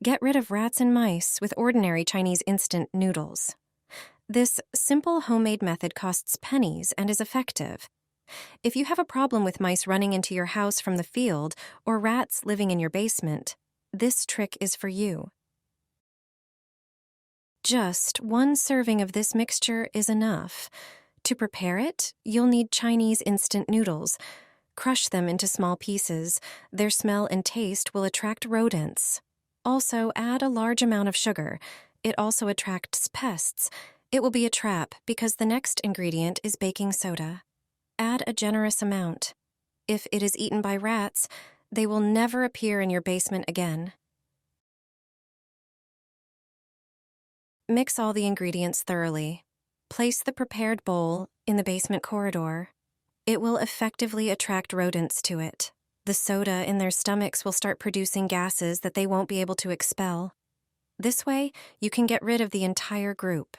Get rid of rats and mice with ordinary Chinese instant noodles. This simple homemade method costs pennies and is effective. If you have a problem with mice running into your house from the field or rats living in your basement, this trick is for you. Just one serving of this mixture is enough. To prepare it, you'll need Chinese instant noodles. Crush them into small pieces. Their smell and taste will attract rodents. Also, add a large amount of sugar. It also attracts pests. It will be a trap because the next ingredient is baking soda. Add a generous amount. If it is eaten by rats, they will never appear in your basement again. Mix all the ingredients thoroughly. Place the prepared bowl in the basement corridor. It will effectively attract rodents to it. The soda in their stomachs will start producing gases that they won't be able to expel. This way, you can get rid of the entire group.